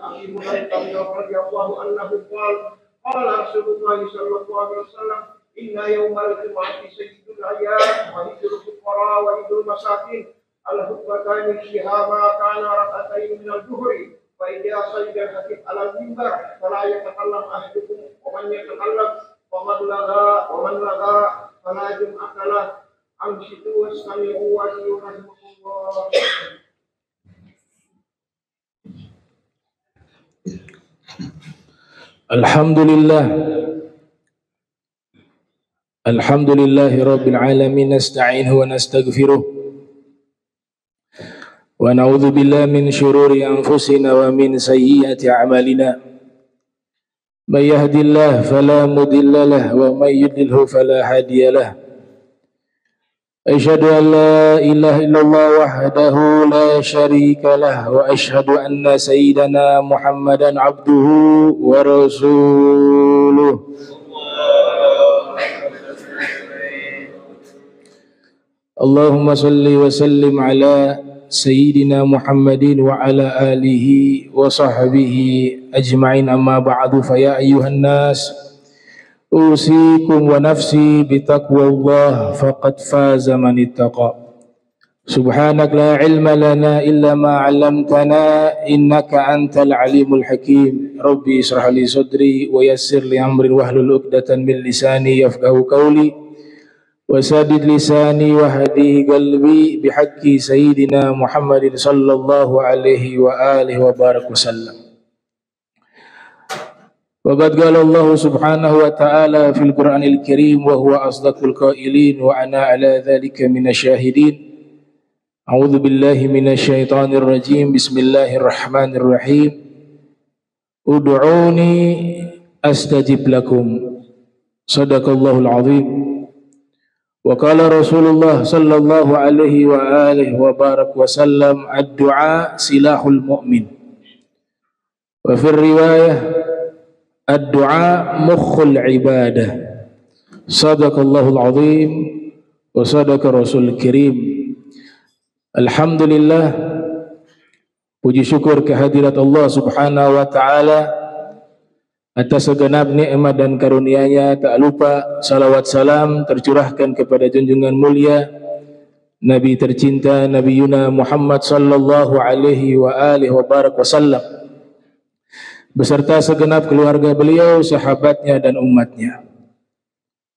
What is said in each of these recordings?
أبي هريرة رضي الله عنه قال رسول الله صلى الله عليه وسلم إن يوم الجمعة سيد الأيام وعيد الفقراء وعيد المساكين الخطبتان فيها ما كان ركعتين من الظهر فإذا صلى الخطيب على المنبر فلا يتكلم أحدكم ومن يتكلم ومن لغى فلا جمعة له أنصتوا واستمعوا وأطيعوا رحمكم الله. Alhamdulillah Rabbil Alamin, nasta'inhu wa nastaghfiruh wa na'udzu billahi min syururi anfusina wa min sayyiati a'malina. May yahdihillahu fala mudilla lahu wa may yudlilhu fala hadiya lahu. Asyhadu an la ilaha illallah wahdahu la syarika lahu wa asyhadu anna sayyidana Muhammadan abduhu wa rasuluh. Allahumma salli wa sallim ala sayyidina Muhammadin wa ala alihi wa sahbihi ajma'in, amma ba'du. Fa ya ayyuhan nas usikum wa nafsi bitaqwallah faqad faza man ittaqa. Subhanak la ilma lana illa ma 'allamtana innaka antal alimul hakim. Rabbi israh li sadri wa yassir li amri wahlul 'uqdatan min lisani yafqahu qawli wasadid lisani wa hadi qalbi bihaqqi sayyidina Muhammadin sallallahu alaihi wa alihi wa barak wasallam. Wa qad qala Allah subhanahu wa ta'ala fil Qur'anil Karim wa huwa asdaqul qailin wa ana ala dzalika minasyahidin. A'udzu billahi minasyaitonir rajim. Bismillahirrahmanirrahim. Ud'uni astajib lakum. Shadaqallahul azim. Wa qala Rasulullah sallallahu alaihi wa alihi wa barak wa sallam, ad-du'a silahul mu'min. Wa fi riwayah ad-du'a mukhul ibadah. Sadaqallahul azim wa sadaqa Rasul Karim. Alhamdulillah, puji syukur kehadirat Allah subhanahu wa ta'ala atas segenap nikmat dan karunia-Nya. Tak lupa salawat salam tercurahkan kepada junjungan mulia Nabi tercinta Nabi Yuna Muhammad sallallahu alaihi wa alihi wa barak wasallam beserta segenap keluarga beliau, sahabatnya dan umatnya.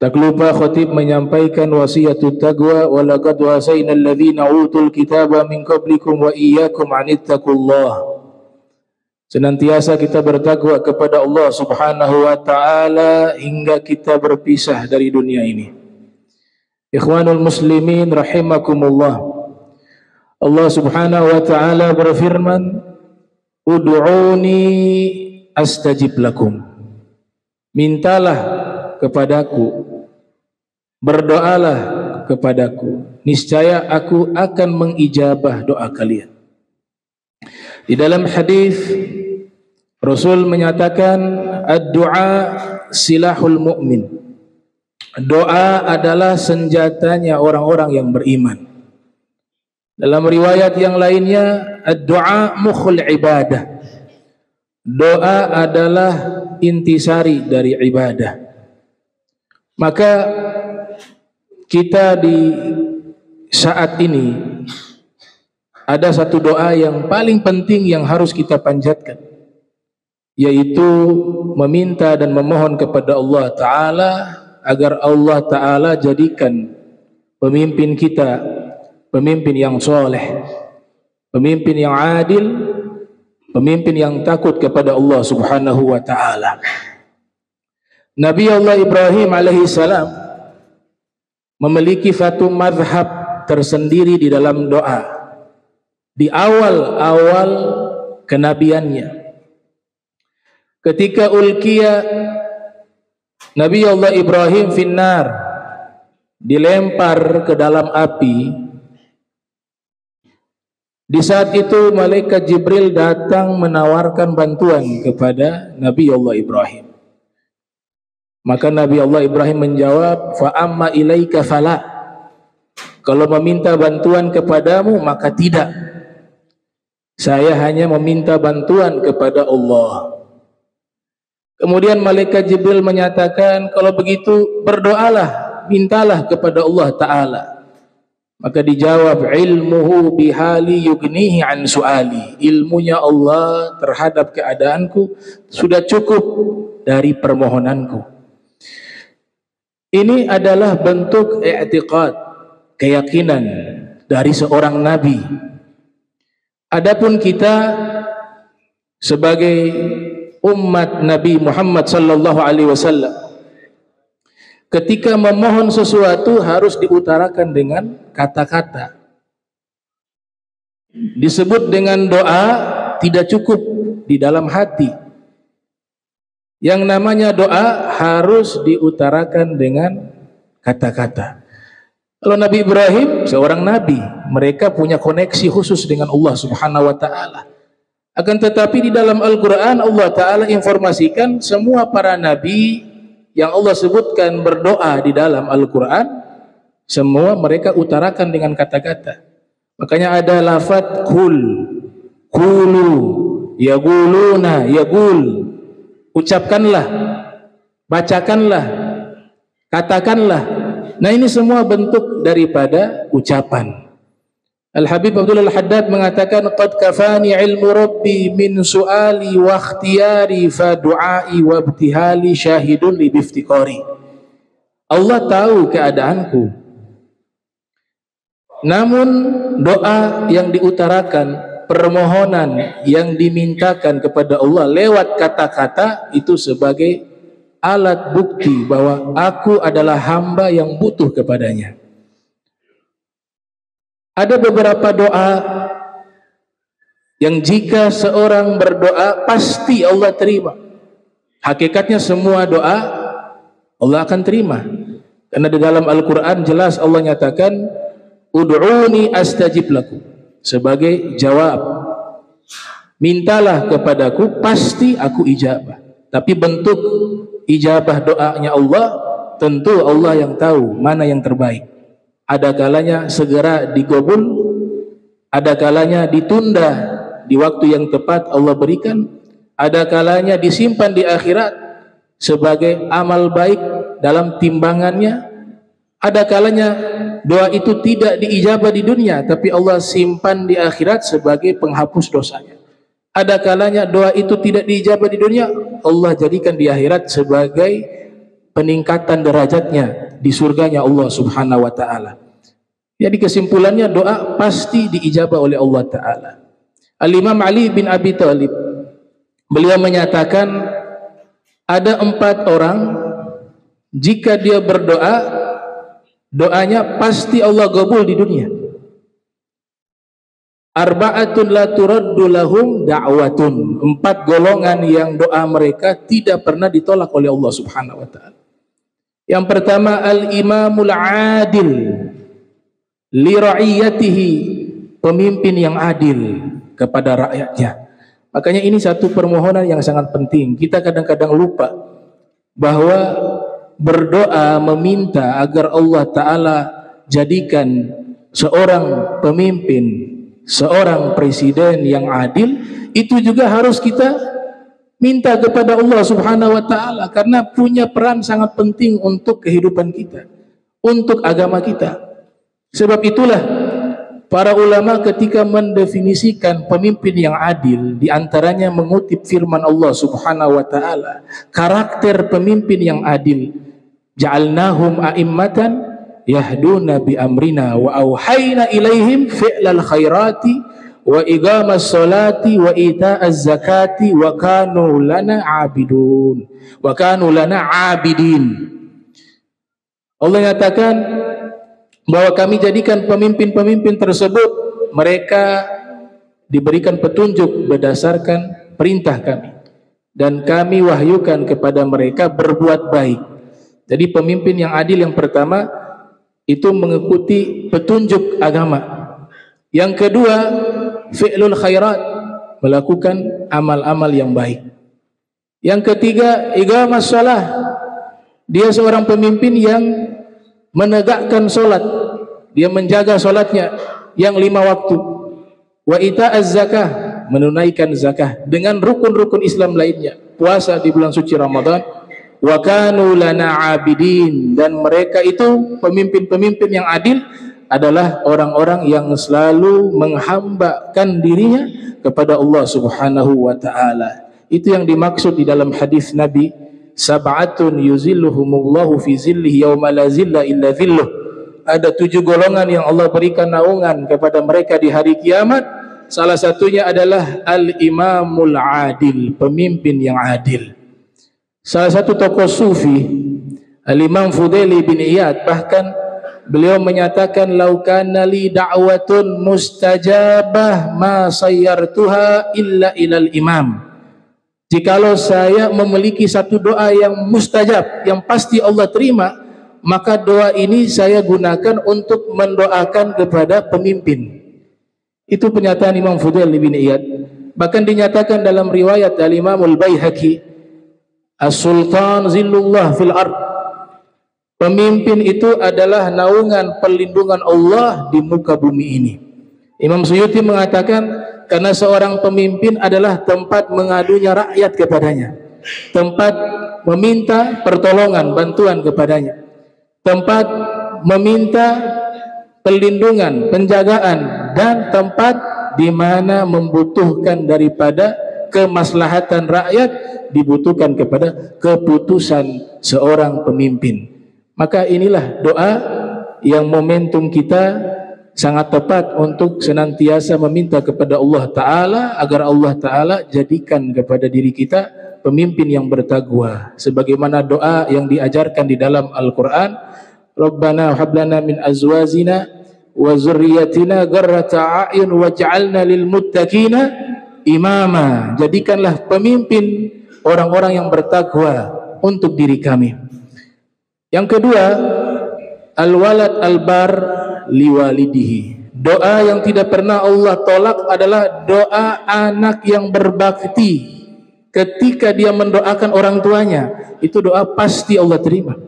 Tak lupa khatib menyampaikan wasiatut taqwa, wa laqad wasaina alladhina utul kitaba min qablikum wa iyyakum anittaqullah. Senantiasa kita bertakwa kepada Allah subhanahu wa ta'ala hingga kita berpisah dari dunia ini. Ikhwanul muslimin rahimakumullah. Allah subhanahu wa ta'ala berfirman, ud'uni astajib lakum. Mintalah kepadaku, berdoalah kepadaku, niscaya aku akan mengijabah doa kalian. Di dalam hadis Rasul menyatakan, ad-du'a silahul mu'min. Doa adalah senjatanya orang-orang yang beriman. Dalam riwayat yang lainnya, ad-du'a mukhul ibadah. Doa adalah intisari dari ibadah. Maka kita di saat ini ada satu doa yang paling penting yang harus kita panjatkan, yaitu meminta dan memohon kepada Allah Ta'ala agar Allah Ta'ala jadikan pemimpin kita pemimpin yang soleh, pemimpin yang adil, pemimpin yang takut kepada Allah Subhanahu wa Ta'ala. Nabi Allah Ibrahim alaihissalam memiliki satu mazhab tersendiri di dalam doa di awal-awal kenabiannya. Ketika ulkiya Nabi Allah Ibrahim finnar, dilempar ke dalam api, di saat itu malaikat Jibril datang menawarkan bantuan kepada Nabi Allah Ibrahim. Maka Nabi Allah Ibrahim menjawab, fa amma ilaika fala. Kalau meminta bantuan kepadamu maka tidak. Saya hanya meminta bantuan kepada Allah. Kemudian malaikat Jibril menyatakan, kalau begitu berdoalah, mintalah kepada Allah Ta'ala. Maka dijawab, ilmuhu bihali yugnihi an su'ali. Ilmunya Allah terhadap keadaanku sudah cukup dari permohonanku. Ini adalah bentuk i'tiqad, keyakinan dari seorang nabi. Adapun kita sebagai umat Nabi Muhammad sallallahu alaihi wasallam, ketika memohon sesuatu harus diutarakan dengan kata-kata. Disebut dengan doa tidak cukup di dalam hati. Yang namanya doa harus diutarakan dengan kata-kata. Kalau Nabi Ibrahim seorang nabi, mereka punya koneksi khusus dengan Allah Subhanahu wa taala. Akan tetapi di dalam Al-Quran Allah Ta'ala informasikan semua para nabi yang Allah sebutkan berdoa di dalam Al-Quran, semua mereka utarakan dengan kata-kata. Makanya ada lafaz kul, kulu, yaguluna, yagul. Ucapkanlah, bacakanlah, katakanlah. Nah, ini semua bentuk daripada ucapan. Al-Habib Abdullah Al-Haddad mengatakan, qad kafani ilmu rabbi min su'ali wa ikhtiyari fa du'ai wa ibtihali syahidun li biftiqari. Allah tahu keadaanku, namun doa yang diutarakan, permohonan yang dimintakan kepada Allah lewat kata-kata itu sebagai alat bukti bahwa aku adalah hamba yang butuh kepadanya. Ada beberapa doa yang jika seorang berdoa pasti Allah terima. Hakikatnya semua doa Allah akan terima. Karena di dalam Al-Quran jelas Allah nyatakan, ud'uni astajib lakum. Sebagai jawab, mintalah kepadaku, pasti aku ijabah. Tapi bentuk ijabah doanya Allah, tentu Allah yang tahu mana yang terbaik. Ada kalanya segera digobul, ada kalanya ditunda di waktu yang tepat Allah berikan, ada kalanya disimpan di akhirat sebagai amal baik dalam timbangannya, ada kalanya doa itu tidak diijabah di dunia tapi Allah simpan di akhirat sebagai penghapus dosanya. Ada kalanya doa itu tidak diijabah di dunia, Allah jadikan di akhirat sebagai peningkatan derajatnya di surganya Allah Subhanahu wa taala. Jadi kesimpulannya doa pasti diijabah oleh Allah Ta'ala. Al-Imam Ali bin Abi Thalib, beliau menyatakan ada 4 orang jika dia berdoa, doanya pasti Allah qabul di dunia. Arba'atun la turaddu lahum da'watun. 4 golongan yang doa mereka tidak pernah ditolak oleh Allah Subhanahu wa taala. Yang pertama, al-imamul adil li ra'iyatihi, pemimpin yang adil kepada rakyatnya. Makanya ini satu permohonan yang sangat penting. Kita kadang-kadang lupa bahwa berdoa meminta agar Allah Ta'ala jadikan seorang pemimpin, seorang presiden yang adil, itu juga harus kita minta kepada Allah Subhanahu wa taala karena punya peran sangat penting untuk kehidupan kita, untuk agama kita. Sebab itulah para ulama ketika mendefinisikan pemimpin yang adil, di antaranya mengutip firman Allah Subhanahu wa taala, karakter pemimpin yang adil, ja'alnahum a'immatan yahduna bi amrina wa auhayna ilaihim fi'lal khairati wa iqamas salati wa ita'az zakati wa kanu lana 'abidun wa kanu lana 'abidin. Allah nyatakan bahwa kami jadikan pemimpin-pemimpin tersebut mereka diberikan petunjuk berdasarkan perintah kami dan kami wahyukan kepada mereka berbuat baik. Jadi pemimpin yang adil yang pertama itu mengikuti petunjuk agama. Yang kedua, fi'lul khairat, melakukan amal-amal yang baik. Yang ketiga, iqamas shalah, dia seorang pemimpin yang menegakkan solat, dia menjaga solatnya yang 5 waktu. Wa ita'az zakah, menunaikan zakah dengan rukun-rukun Islam lainnya, puasa di bulan suci Ramadan, wa kanu lana abidin, dan mereka itu pemimpin-pemimpin yang adil adalah orang-orang yang selalu menghambakan dirinya kepada Allah Subhanahu wa taala. Itu yang dimaksud di dalam hadis Nabi, sab'atun yuzilluhumullahu fi zillihi yauma la zilla illa zilluh. Ada 7 golongan yang Allah berikan naungan kepada mereka di hari kiamat. Salah satunya adalah al-imamul adil, pemimpin yang adil. Salah satu tokoh sufi, Al-Imam Fudaili bin Iyad, bahkan beliau menyatakan, lau kana li da'watun mustajabah ma sayyartuha illa ilal imam. Jikalau saya memiliki satu doa yang mustajab, yang pasti Allah terima, maka doa ini saya gunakan untuk mendoakan kepada pemimpin. Itu pernyataan Imam Fudaili bin Iyad. Bahkan dinyatakan dalam riwayat Al-Imam Al-Baihaqi, As-Sultan Zillullah fil Ard, pemimpin itu adalah naungan perlindungan Allah di muka bumi ini. Imam Suyuti mengatakan, karena seorang pemimpin adalah tempat mengadunya rakyat kepadanya, tempat meminta pertolongan, bantuan kepadanya, tempat meminta perlindungan, penjagaan, dan tempat di mana membutuhkan daripada kemaslahatan rakyat, dibutuhkan kepada keputusan seorang pemimpin. Maka inilah doa yang momentum kita sangat tepat untuk senantiasa meminta kepada Allah Ta'ala agar Allah Ta'ala jadikan kepada diri kita pemimpin yang bertakwa, sebagaimana doa yang diajarkan di dalam Al-Quran, Rabbana hablana min azwazina wa zurriyatina garrata a'yun waj'alna lil muttaqina imama. Jadikanlah pemimpin orang-orang yang bertakwa untuk diri kami. Yang kedua, al-walad al-bar liwalidihi. Doa yang tidak pernah Allah tolak adalah doa anak yang berbakti ketika dia mendoakan orang tuanya. Itu doa pasti Allah terima.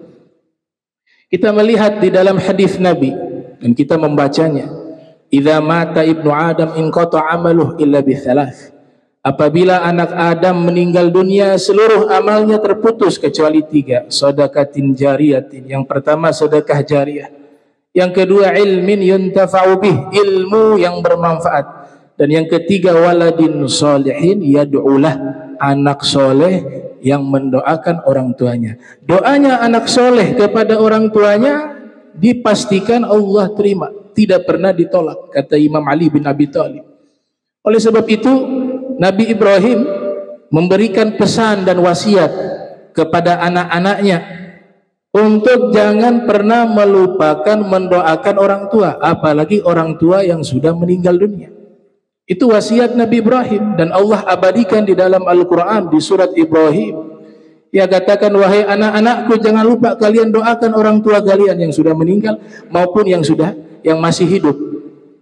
Kita melihat di dalam hadis Nabi dan kita membacanya, idza mata ibnu adam inqata amaluh illa bi thalath. Apabila anak Adam meninggal dunia, seluruh amalnya terputus kecuali 3. Sedekatin jariyatin. Yang pertama sedekah jariyah. Yang kedua ilmin yuntafa'u bih, ilmu yang bermanfaat. Dan yang ketiga waladin sholihin yad'ulah, anak soleh yang mendoakan orang tuanya. Doanya anak soleh kepada orang tuanya dipastikan Allah terima, tidak pernah ditolak, kata Imam Ali bin Abi Thalib. Oleh sebab itu Nabi Ibrahim memberikan pesan dan wasiat kepada anak-anaknya untuk jangan pernah melupakan mendoakan orang tua, apalagi orang tua yang sudah meninggal dunia. Itu wasiat Nabi Ibrahim dan Allah abadikan di dalam Al-Quran di surat Ibrahim. Ia katakan, wahai anak-anakku, jangan lupa kalian doakan orang tua kalian yang sudah meninggal maupun yang masih hidup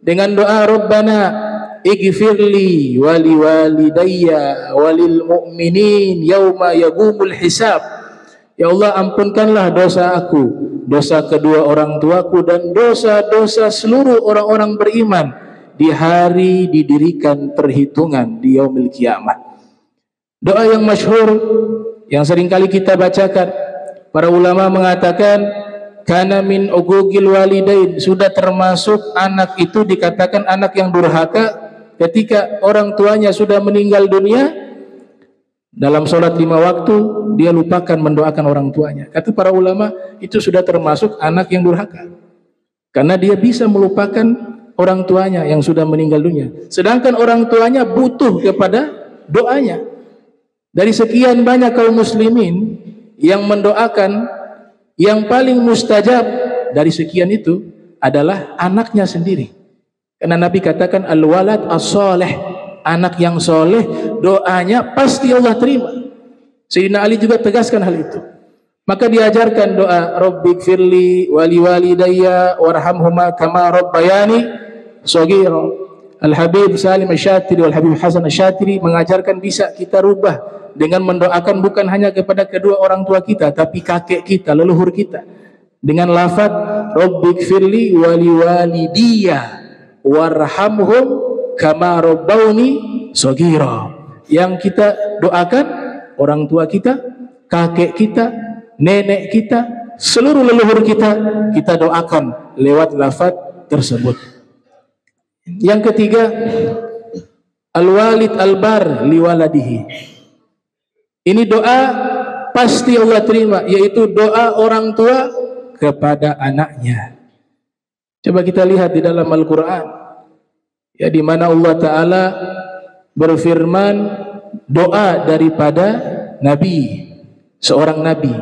dengan doa Rabbana ighfirli wali walidayya walil mu'minin yauma yaqumul hisab. Ya Allah, ampunkanlah dosa aku, dosa kedua orang tuaku, dan dosa-dosa seluruh orang-orang beriman di hari didirikan perhitungan di yaumil kiamah. Doa yang masyhur yang seringkali kita bacakan, para ulama mengatakan kana min uquqil walidain, sudah termasuk anak itu dikatakan anak yang durhaka ketika orang tuanya sudah meninggal dunia. Dalam sholat 5 waktu dia lupakan mendoakan orang tuanya. Kata para ulama, itu sudah termasuk anak yang durhaka, karena dia bisa melupakan orang tuanya yang sudah meninggal dunia, sedangkan orang tuanya butuh kepada doanya. Dari sekian banyak kaum muslimin yang mendoakan, yang paling mustajab dari sekian itu adalah anaknya sendiri. Karena Nabi katakan al-walad as-soleh, anak yang soleh doanya pasti Allah terima. Sayyidina Ali juga tegaskan hal itu. Maka diajarkan doa Rabbighfirli wali walidayya warhamhuma kama rabbayani shaghira. Al-Habib Salim Asy-Syatiri wal Habib Hasan Asy-Syatiri mengajarkan bisa kita rubah dengan mendoakan bukan hanya kepada kedua orang tua kita, tapi kakek kita, leluhur kita, dengan lafaz Rabbighfirli wali walidiyya warhamhum kama rabbauni shaghira. Yang kita doakan orang tua kita, kakek kita, nenek kita, seluruh leluhur kita doakan lewat lafaz tersebut. Yang ketiga, al-walid al-bar liwaladihi. Ini doa pasti Allah terima, yaitu doa orang tua kepada anaknya. Coba kita lihat di dalam Al-Quran, ya, di mana Allah Ta'ala berfirman doa daripada Nabi, seorang Nabi,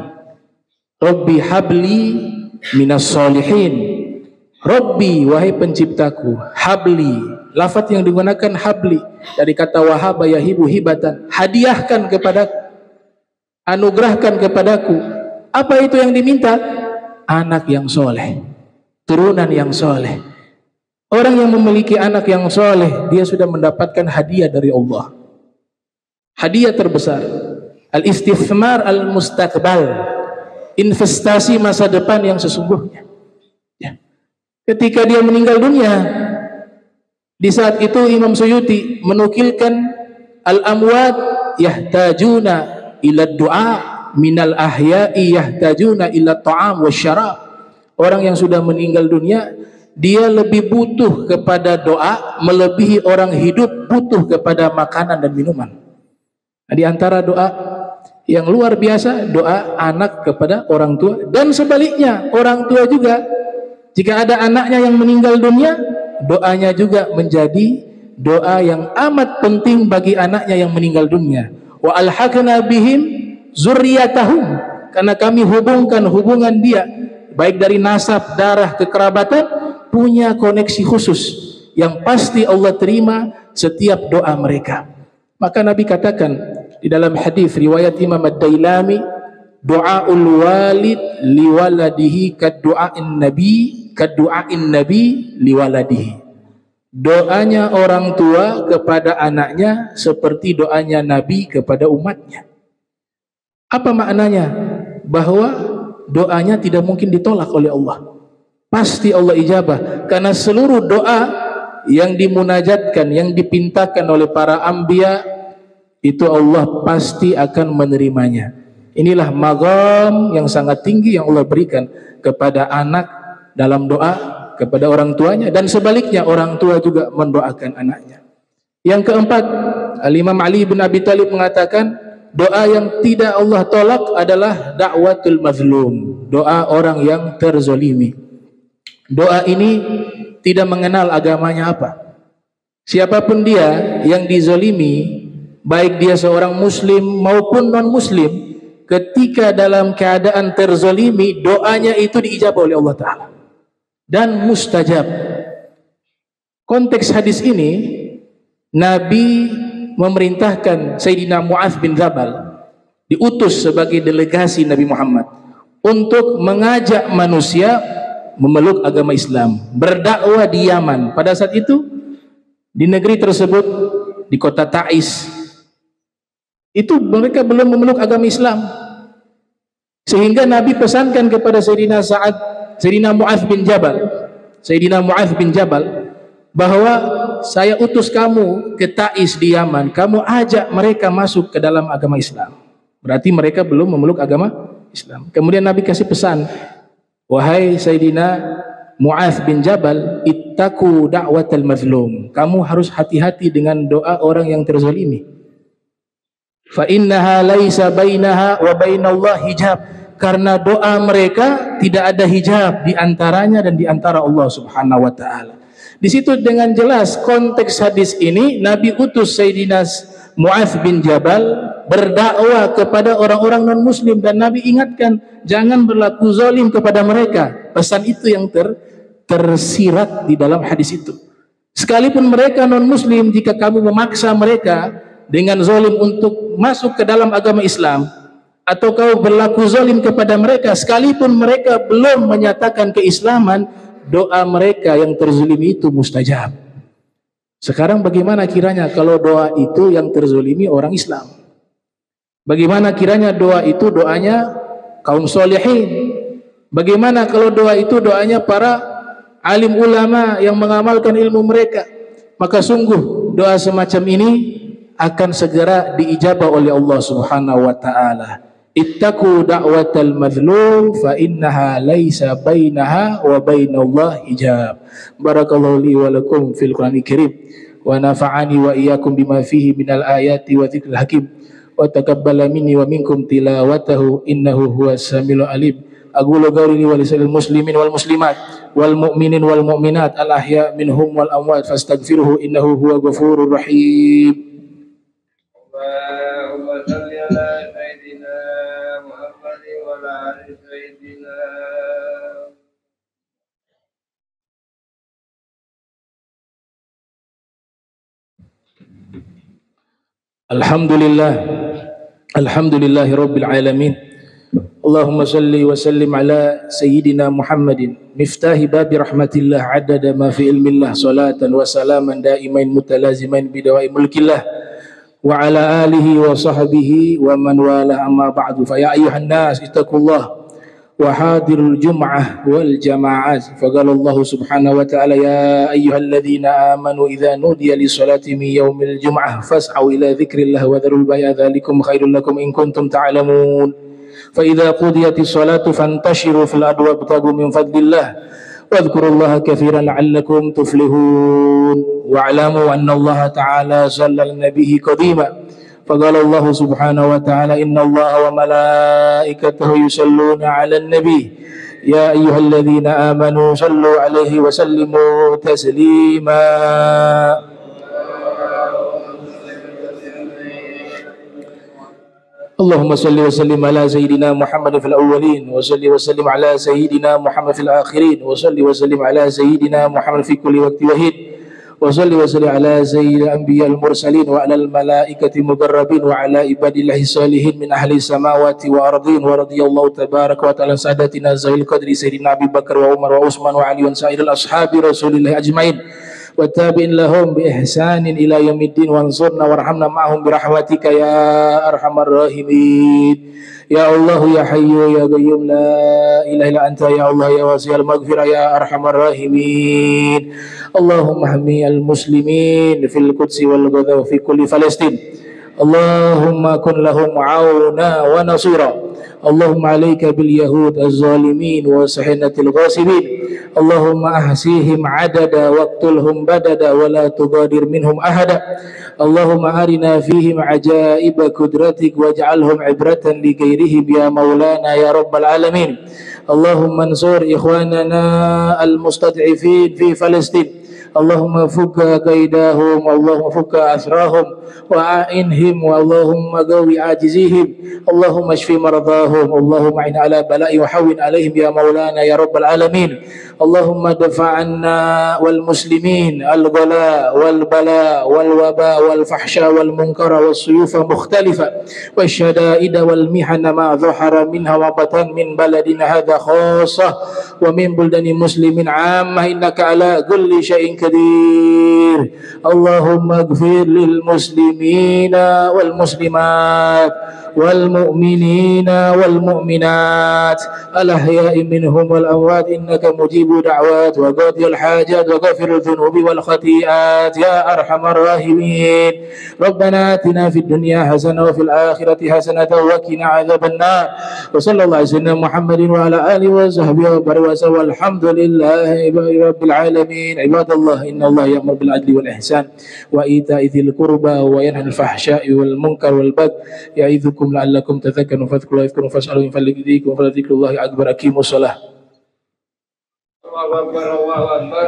Rabbi habli minas solihin. Rabbi, wahai penciptaku, habli, lafaz yang digunakan habli dari kata wahaba yahibu hibatan, hadiahkan kepadaku, anugerahkan kepadaku. Apa itu yang diminta? Anak yang soleh, turunan yang soleh. Orang yang memiliki anak yang soleh, dia sudah mendapatkan hadiah dari Allah. Hadiah terbesar, al-istithmar al-mustaqbal, investasi masa depan yang sesungguhnya. Ya. Ketika dia meninggal dunia, di saat itu Imam Suyuti menukilkan al-amwat yahtajuna ila du'a minal ahya'i yahtajuna ila ta'am wasyarab. Orang yang sudah meninggal dunia, dia lebih butuh kepada doa melebihi orang hidup butuh kepada makanan dan minuman. Nah, di antara doa yang luar biasa, doa anak kepada orang tua, dan sebaliknya orang tua juga, jika ada anaknya yang meninggal dunia, doanya juga menjadi doa yang amat penting bagi anaknya yang meninggal dunia. Wa alhaqna bihim zurriyatahum, karena kami hubungkan hubungan dia baik dari nasab, darah, kekerabatan, punya koneksi khusus yang pasti Allah terima setiap doa mereka. Maka Nabi katakan di dalam hadis riwayat Imam Ad-Dailami, doaul walid liwaladihi kaddu'ain nabi liwaladihi. Doanya orang tua kepada anaknya seperti doanya Nabi kepada umatnya. Apa maknanya? Bahwa doanya tidak mungkin ditolak oleh Allah. Pasti Allah ijabah, karena seluruh doa yang dimunajatkan, yang dipintakan oleh para anbiya, itu Allah pasti akan menerimanya. Inilah maqam yang sangat tinggi yang Allah berikan kepada anak dalam doa kepada orang tuanya, dan sebaliknya orang tua juga mendoakan anaknya. Yang keempat, Imam Ali bin Abi Thalib mengatakan, doa yang tidak Allah tolak adalah da'watul mazlum, doa orang yang terzolimi. Doa ini tidak mengenal agamanya apa. Siapapun dia yang dizolimi, baik dia seorang muslim maupun non muslim, ketika dalam keadaan terzolimi, doanya itu diijabah oleh Allah Ta'ala dan mustajab. Konteks hadis ini, Nabi memerintahkan Sayyidina Mu'adz bin Jabal, diutus sebagai delegasi Nabi Muhammad untuk mengajak manusia memeluk agama Islam, berdakwah di Yaman. Pada saat itu di negeri tersebut, di kota Ta'is, itu mereka belum memeluk agama Islam, sehingga Nabi pesankan kepada Sayyidina Mu'adz bin Jabal bahwa saya utus kamu ke Ta'is di Yaman, kamu ajak mereka masuk ke dalam agama Islam. Berarti mereka belum memeluk agama Islam. Kemudian Nabi kasih pesan, wahai Sayyidina Mu'adz bin Jabal, ittaqu da'watal mazlum, kamu harus hati-hati dengan doa orang yang terzalimi. Fa innaha laisa bainaha wa bainallah hijab, karena doa mereka tidak ada hijab di antaranya dan di antara Allah Subhanahu wa taala. Di situ dengan jelas konteks hadis ini, Nabi utus Sayyidina Mu'adz bin Jabal berdakwah kepada orang-orang non-muslim, dan Nabi ingatkan jangan berlaku zalim kepada mereka. Pesan itu yang tersirat di dalam hadis itu. Sekalipun mereka non-muslim, jika kamu memaksa mereka dengan zalim untuk masuk ke dalam agama Islam, atau kau berlaku zalim kepada mereka, sekalipun mereka belum menyatakan keislaman, doa mereka yang terzalimi itu mustajab. Sekarang bagaimana kiranya kalau doa itu yang terzalimi orang Islam? Bagaimana kiranya doa itu doanya kaum solehin? Bagaimana kalau doa itu doanya para alim ulama yang mengamalkan ilmu mereka? Maka sungguh doa semacam ini akan segera diijabah oleh Allah Subhanahu wa taala. Ittaqu da'watal madlum fa innaha laisa bainaha wa bainallah hijab. Barakallahu li wa lakum fil Qur'anil Karim wa nafa'ani wa iyyakum bima fihi minal ayati wa dzikril hakim wa taqabbala minni wa minkum tilawatahu innahu huwas samiul alim. Aqulu qawli wa lisanil muslimin wal muslimat wal mu'minin wal mu'minat al ahya minhum wal amwat fastaghfiruhu innahu huwal ghafurur rahim. Allahumma shalli ala sayyidina Muhammad wa ala ali sayyidina. Alhamdulillah, alhamdulillahi rabbil alamin. Allahumma salli wa sallim ala sayyidina Muhammadin miftahi babi rahmatillah adada ma fi ilmillah salatan wa salaman daimain mutalazimain bidawai mulkillah wa ala alihi wa sahbihi wa man wala amma ba'du fa ya ayuhan nas ittaqullah wa hadirul jum'ah wal jama'at faqala Allah subhanahu wa ta'ala ya ayyuhalladzina amanu idza nudiya lis salati min yaumil jum'ah fas'au ila dzikrillah wa dharul bai'a dzalikum khairul lakum in kuntum ta'lamun. فإذا قضيت الصلاة فانتشروا في الأرض وابتغوا من فضل الله واذكروا الله كثيرا لعلكم تفلحون واعلموا أن الله تعالى صلى النبي قديما فقال الله سبحانه وتعالى إن الله وملائكته يصلون على النبي يا أيها الذين آمنوا صلوا عليه وسلموا تسليما. اللهم صل وسلم على سيدنا محمد في الأولين وصل وسلم على سيدنا محمد في الآخرين وصل وسلم على سيدنا محمد في كل وقت وحين وصل وسلم على سيد الأنبياء المرسلين وعلى الملائكة المقربين وعلى عباد الله الصالحين من أهل السماوات وأرضين ورضي الله تبارك وتعالى سادتنا ذوي القدر سيدنا أبي بكر وعمر وعثمان وعلي وسائر الأصحاب رسول الله أجمعين والتابعين لهم بإحسان إلى يوم الدين وانصرنا وارحمنا معهم برحمتك يا أرحم الراحمين يا الله يا حي يا قيوم لا إله إلا أنت يا الله يا واسع المغفرة يا أرحم الراحمين. اللهم احمي المسلمين في القدس والغزة وفي كل فلسطين اللهم كن لهم عونا ونصيرا اللهم عليك باليهود الظالمين وسحنة الغاصبين اللهم أحصيهم عددا واقتلهم بددا ولا تغادر منهم أحدا اللهم أرنا فيهم عجائب قدرتك واجعلهم عبرة لغيرهم يا مولانا يا رب العالمين. اللهم انصر إخواننا المستضعفين في فلسطين اللهم فك كيدهم اللهم فك أسراهم وأعنهم اللهم قوي عاجزيهم اللهم اشف مرضاهم اللهم اعن على بلاء وحون عليهم يا مولانا يا رب العالمين. اللهم ادفع عنا والمسلمين الغلاء والبلاء والوباء والفحشاء والمنكر والسيوف مختلفة والشدائد والمحن ما ظهر منها وبطن من بلدنا هذا خاصة ومن بلدان المسلمين عامة إنك على كل شيء قدير. اللهم اغفر للمسلمين والمسلمات والمؤمنين والمؤمنات الأحياء منهم والأموات إنك مجيب دعوات وقاضي الحاجات وغافر الذنوب والخطيئات يا أرحم الراحمين. ربنا آتنا في الدنيا حسنة وفي الآخرة حسنة وقنا عذاب النار وصلى الله على سيدنا محمد وعلى آله وصحبه وسلم والحمد لله رب العالمين. عباد الله إن الله يأمر بالعدل والإحسان وإيتاء ذي القربى وينهى عن الفحشاء والمنكر والبغي يعظكم لعلكم تذكرون فاذكروا الله يذكركم فاسألوا من فضله يزدكم ولذكر الله أكبر. أقيموا الصلاة. الله أكبر الله أكبر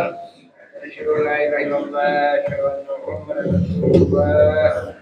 أشهد أن لا إله إلا الله أشهد أن محمدا رسول الله.